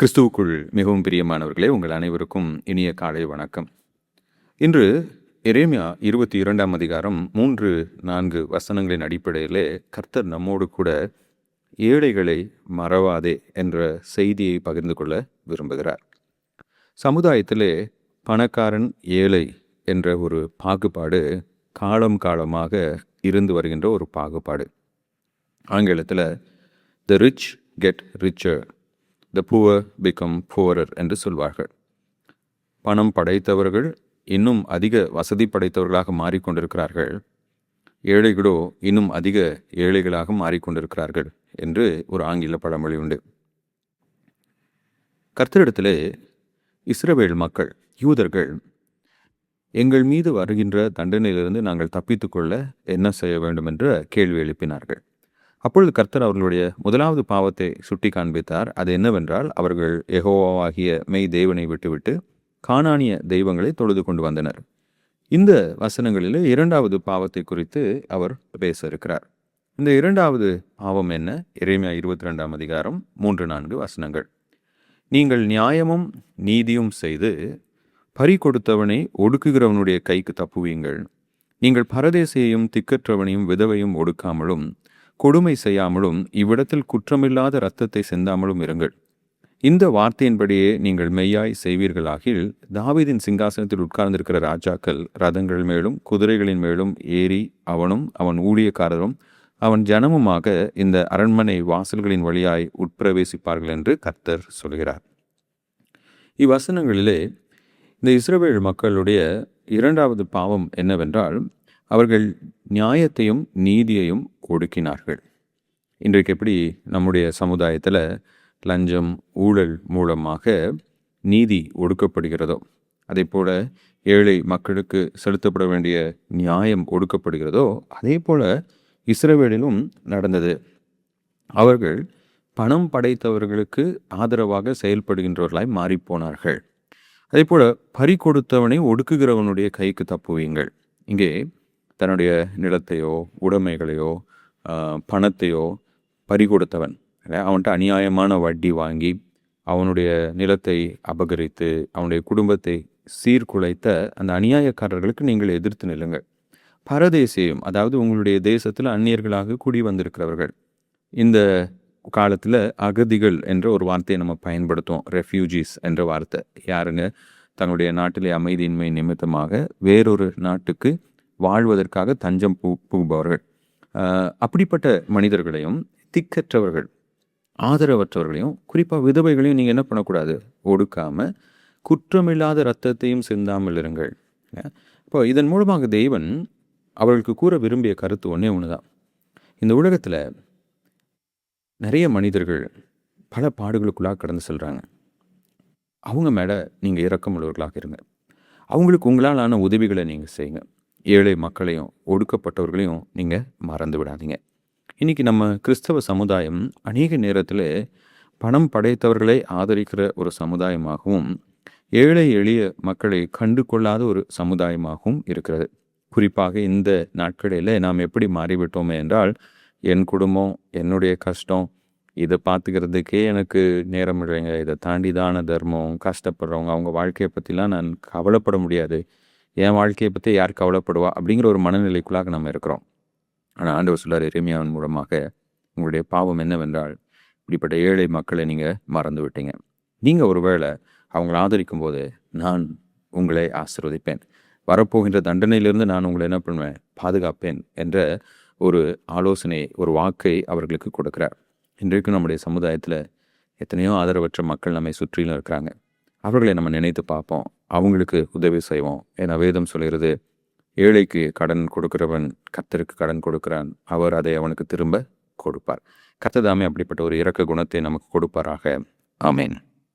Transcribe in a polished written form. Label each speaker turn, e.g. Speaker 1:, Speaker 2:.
Speaker 1: கிறிஸ்துவுக்குள் மிகவும் பிரியமானவர்களே, உங்கள் அனைவருக்கும் இனிய காலை வணக்கம். இன்று எரேமியா 22ஆம் அதிகாரம் 3-4 வசனங்களின் அடிப்படையிலே கர்த்தர் நம்மோடு கூட ஏழைகளை மறவாதே என்ற செய்தியை பகிர்ந்து கொள்ள விரும்புகிறார். சமுதாயத்திலே பணக்காரன் ஏழை என்ற ஒரு பாகுபாடு காலமாக இருந்து வருகின்ற ஒரு பாகுபாடு. ஆங்கிலத்தில் the rich get richer, the poor become poorer என்று சொல்வார்கள். பணம் படைத்தவர்கள் இன்னும் அதிக வசதி படைத்தவர்களாக மாறிக்கொண்டிருக்கிறார்கள், ஏழைகளோ இன்னும் அதிக ஏழைகளாக மாறிக்கொண்டிருக்கிறார்கள் என்று ஒரு ஆங்கில பழமொழி உண்டு. கர்த்தரிடத்திலே இஸ்ரவேல் மக்கள், யூதர்கள், எங்கள் மீது வருகின்ற தண்டனையிலிருந்து நாங்கள் தப்பித்துக்கொள்ள என்ன செய்ய வேண்டும் என்ற கேள்வி எழுப்பினார்கள். அப்பொழுது கர்த்தர் அவர்களுடைய முதலாவது பாவத்தை சுட்டி காண்பித்தார். அது என்னவென்றால், அவர்கள் யெகோவாகிய மெய் தேவனை விட்டுவிட்டு கானானிய தெய்வங்களை தொழுது கொண்டு வந்தனர். இந்த வசனங்களில் இரண்டாவது பாவத்தை குறித்து அவர் பேச இருக்கிறார். இந்த இரண்டாவது பாவம் என்ன? எரேமியா 22ஆம் அதிகாரம் 3-4 வசனங்கள். நீங்கள் நியாயமும் நீதியும் செய்து பறி கொடுத்தவனை ஒடுக்குகிறவனுடைய கைக்கு தப்புவீங்கள். நீங்கள் பரதேசியையும் திக்கற்றவனையும் விதவையும் ஒடுக்காமலும் கொடுமை செய்யாமலும் இவ்விடத்தில் குற்றமில்லாத இரத்தத்தை சிந்தாமலும் இருங்கள். இந்த வார்த்தையின்படியே நீங்கள் மெய்யாய் செய்வீர்களாகில் தாவீதின் சிங்காசனத்தில் உட்கார்ந்திருக்கிற ராஜாக்கள் ரதங்கள் மேலும் குதிரைகளின் மேலும் ஏறி அவனும் அவன் ஊழியக்காரரும் அவன் ஜனமுமாக இந்த அரண்மனை வாசல்களின் வழியாய் உட்பிரவேசிப்பார்கள் என்று கர்த்தர் சொல்கிறார். இவ்வசனங்களிலே இந்த இஸ்ரவேல் மக்களுடைய இரண்டாவது பாவம் என்னவென்றால், அவர்கள் நியாயத்தையும் நீதியையும் ஒடுக்கினார்கள். இன்றைக்கு எப்படி நம்முடைய சமுதாயத்தில் லஞ்சம் ஊழல் மூலமாக நீதி ஒடுக்கப்படுகிறதோ, அதே போல ஏழை மக்களுக்கு செலுத்தப்பட வேண்டிய நியாயம் ஒடுக்கப்படுகிறதோ, அதே போல இஸ்ரவேலிலும் நடந்தது. அவர்கள் பணம் படைத்தவர்களுக்கு ஆதரவாக செயல்படுகின்றவர்களாய் மாறிப்போனார்கள். அதே போல பறி கொடுத்தவனை ஒடுக்குகிறவனுடைய கைக்கு தப்புவீங்கள். இங்கே தன்னுடைய நிலத்தையோ உடைமைகளையோ பணத்தையோ பறி கொடுத்தவன், அவன்கிட்ட அநியாயமான வட்டி வாங்கி அவனுடைய நிலத்தை அபகரித்து அவனுடைய குடும்பத்தை சீர்குலைத்த அந்த அநியாயக்காரர்களுக்கு நீங்கள் எதிர்த்து நில்லுங்கள். பரதேசியம், அதாவது உங்களுடைய தேசத்தில் அந்நியர்களாக குடி வந்திருக்கிறவர்கள். இந்த காலத்தில் அகதிகள் என்ற ஒரு வார்த்தையை நம்ம பயன்படுத்துவோம், ரெஃப்யூஜிஸ் என்ற வார்த்தை. யாருங்க? தங்களுடைய நாட்டிலே அமைதியின்மை நிமித்தமாக வேறொரு நாட்டுக்கு வாழ்வதற்காக தஞ்சம் புகுபவர்கள். அப்படிப்பட்ட மனிதர்களையும் திக்கற்றவர்கள் ஆதரவற்றவர்களையும் குறிப்பாக விதவைகளையும் நீங்கள் என்ன பண்ணக்கூடாது? ஒடுக்காம குற்றமில்லாத இரத்தத்தையும் சிந்தாமல் இருங்கள். இப்போ இதன் மூலமாக தெய்வன் அவர்களுக்கு கூற விரும்பிய கருத்து ஒன்று தான். இந்த உலகத்தில் நிறைய மனிதர்கள் பல பாடுகளுக்குள்ளாக கடந்து செல்கிறாங்க. அவங்க மேலே நீங்கள் இரக்கம் உள்ளவர்களாக இருங்க. அவங்களுக்கு உங்களால் ஆன உதவிகளை நீங்கள் செய்யுங்க. ஏழை மக்களையும் ஒடுக்கப்பட்டவர்களையும் நீங்கள் மறந்து விடாதீங்க. இன்றைக்கி நம்ம கிறிஸ்தவ சமுதாயம் அநேக நேரத்தில் பணம் படைத்தவர்களை ஆதரிக்கிற ஒரு சமுதாயமாகவும் ஏழை எளிய மக்களை கண்டு கொள்ளாத ஒரு சமுதாயமாகவும் இருக்கிறது. குறிப்பாக இந்த நாட்களில் நாம் எப்படி மாறிவிட்டோமே என்றால், என் குடும்பம், என்னுடைய கஷ்டம், இதை பார்த்துக்கிறதுக்கே எனக்கு நேரம் இல்லைங்க, இதை தாண்டி தான தர்மம், கஷ்டப்படுறவங்க அவங்க வாழ்க்கையை பற்றிலாம் நான் கவலைப்பட முடியாது, என் வாழ்க்கையை பற்றி யார் கவலைப்படுவா அப்படிங்கிற ஒரு மனநிலைக்குள்ளாக நம்ம இருக்கிறோம். ஆனால் ஆண்டவர் சொல்லார் எரேமியாவின் மூலமாக, உங்களுடைய பாவம் என்னவென்றால் இப்படிப்பட்ட ஏழை மக்களை நீங்கள் மறந்து விட்டீங்க. நீங்கள் ஒருவேளை அவங்களை ஆதரிக்கும் போது நான் உங்களை ஆசீர்வதிப்பேன், வரப்போகின்ற தண்டனையிலிருந்து நான் உங்களை என்ன பண்ணுவேன்? பாதுகாப்பேன் என்ற ஒரு ஆலோசனை, ஒரு வாக்கை அவர்களுக்கு கொடுக்கிறார். இன்றைக்கும் நம்முடைய சமுதாயத்தில் எத்தனையோ ஆதரவற்ற மக்கள் நம்மை சுற்றிலும் இருக்கிறாங்க. அவர்களை நம்ம நினைத்து பார்ப்போம், அவங்களுக்கு உதவி செய்வோம். ஏன்னா வேதம் சொல்கிறது, ஏழைக்கு கடன் கொடுக்கிறவன் கர்த்தருக்கு கடன் கொடுக்கிறான், அவர் அதை அவனுக்கு திரும்ப கொடுப்பார். கர்த்தர் தாமே அப்படிப்பட்ட ஒரு இரக்க குணத்தை நமக்கு கொடுப்பாராக. ஆமேன்.